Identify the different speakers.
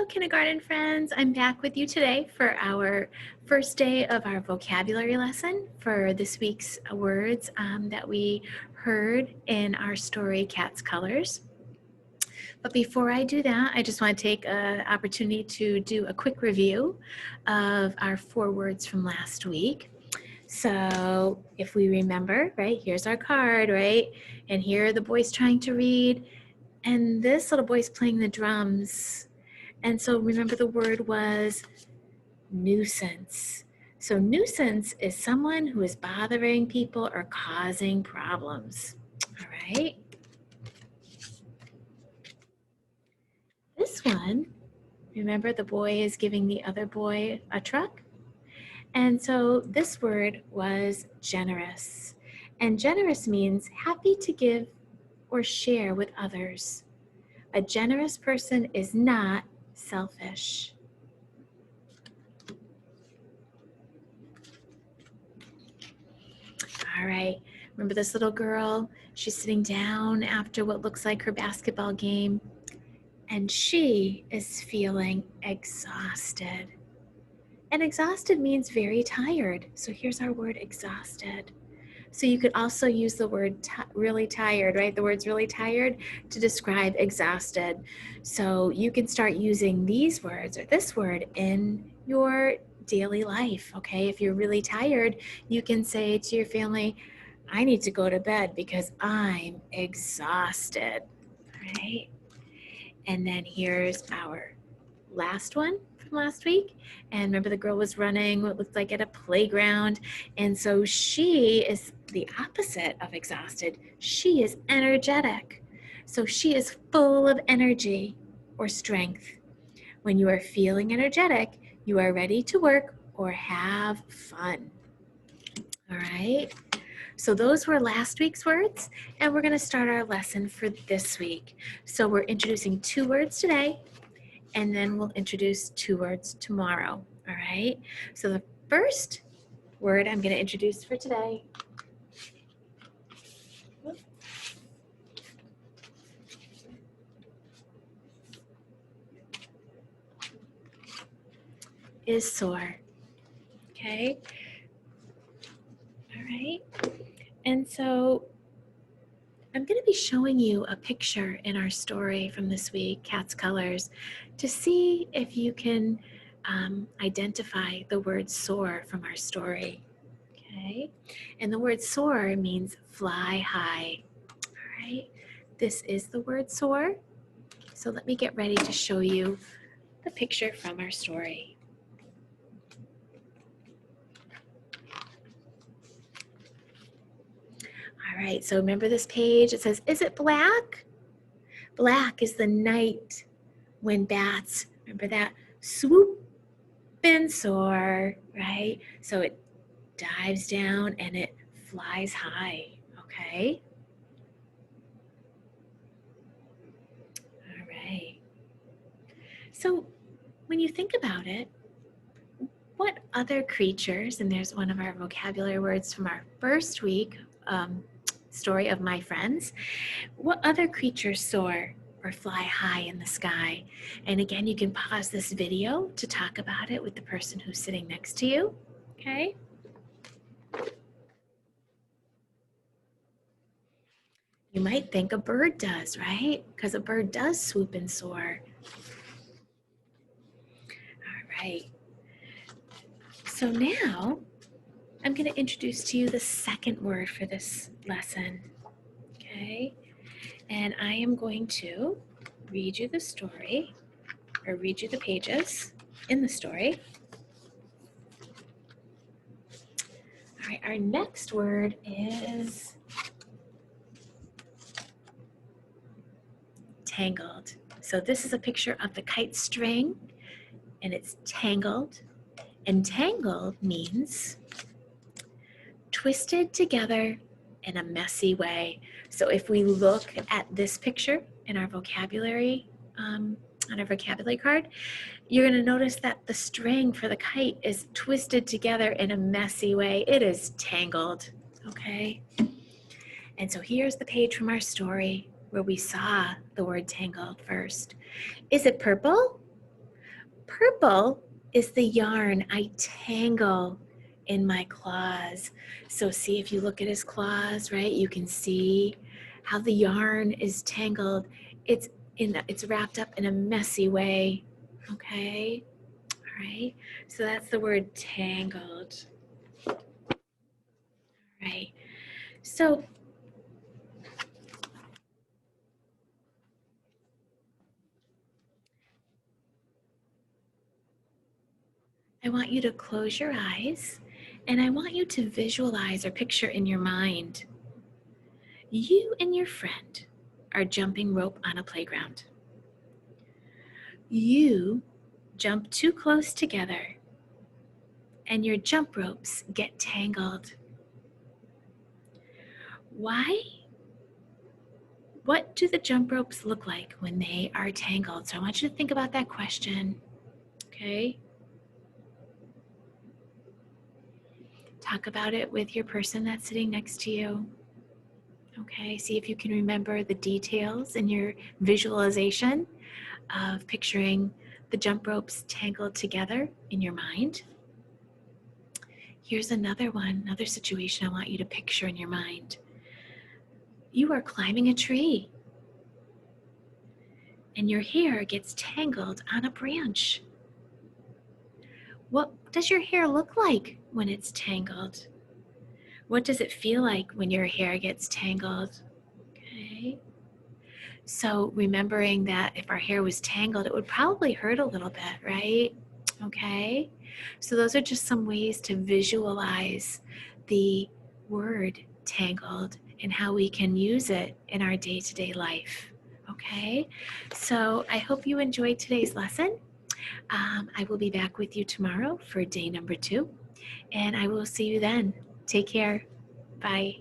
Speaker 1: kindergarten friends. I'm back with you today for our first day of our vocabulary lesson for this week's words that we heard in our story, Cat's Colors. But before I do that, I just want to take an opportunity to do a quick review of our 4 words from last week. So if we remember, right, here's our card, right? And here are the boys trying to read. And this little boy's playing the drums. And so remember the word was nuisance. So nuisance is someone who is bothering people or causing problems. All right. This one, remember the boy is giving the other boy a truck? And so this word was generous. And generous means happy to give or share with others. A generous person is not selfish. All right, remember this little girl? She's sitting down after what looks like her basketball game, and she is feeling exhausted. And exhausted means very tired. So here's our word exhausted. So you could also use the word really tired, right? The word's really tired to describe exhausted. So you can start using these words or this word in your daily life, okay? If you're really tired, you can say to your family, I need to go to bed because I'm exhausted, right? And then here's our last one from last week. And remember the girl was running what looked like at a playground. And so she is the opposite of exhausted. She is energetic. So she is full of energy or strength. When you are feeling energetic, you are ready to work or have fun. All right. So those were last week's words, and we're going to start our lesson for this week. So we're introducing 2 words today, and then we'll introduce 2 words tomorrow, all right? So the first word I'm going to introduce for today is sore, okay? All right, and so I'm going to be showing you a picture in our story from this week, Cat's Colors, to see if you can identify the word soar from our story, okay? And the word soar means fly high, all right? This is the word soar. So let me get ready to show you the picture from our story. All right, so remember this page? It says, is it black? Black is the night when bats, remember that, swoop and soar, right? So it dives down and it flies high, okay? All right. So when you think about it, what other creatures, and there's one of our vocabulary words from our first week story of My Friends, what other creatures soar or fly high in the sky? And again, you can pause this video to talk about it with the person who's sitting next to you, okay? You might think a bird does, right? Because a bird does swoop and soar. All right. So now I'm going to introduce to you the second word for this lesson, okay? And I am going to read you the story, or read you the pages in the story. All right, our next word is tangled. So this is a picture of the kite string, and it's tangled. And tangled means twisted together in a messy way. So if we look at this picture in our vocabulary, on our vocabulary card, you're going to notice that the string for the kite is twisted together in a messy way. It is tangled, okay? And so here's the page from our story where we saw the word tangled first. Is it purple? Purple is the yarn I tangle in my claws. So see, if you look at his claws, right, you can see how the yarn is tangled. It's wrapped up in a messy way. Okay, all right. So that's the word tangled. All right. So I want you to close your eyes and I want you to visualize or picture in your mind you and your friend are jumping rope on a playground. You jump too close together and your jump ropes get tangled. Why? What do the jump ropes look like when they are tangled? So I want you to think about that question, okay? Talk about it with your person that's sitting next to you. Okay, see if you can remember the details in your visualization of picturing the jump ropes tangled together in your mind. Here's another one, another situation I want you to picture in your mind. You are climbing a tree and your hair gets tangled on a branch. What does your hair look like when it's tangled? What does it feel like when your hair gets tangled? Okay. So remembering that if our hair was tangled, it would probably hurt a little bit, right? Okay. So those are just some ways to visualize the word tangled and how we can use it in our day-to-day life. Okay. So I hope you enjoyed today's lesson. I will be back with you tomorrow for day number 2, and I will see you then. Take care. Bye.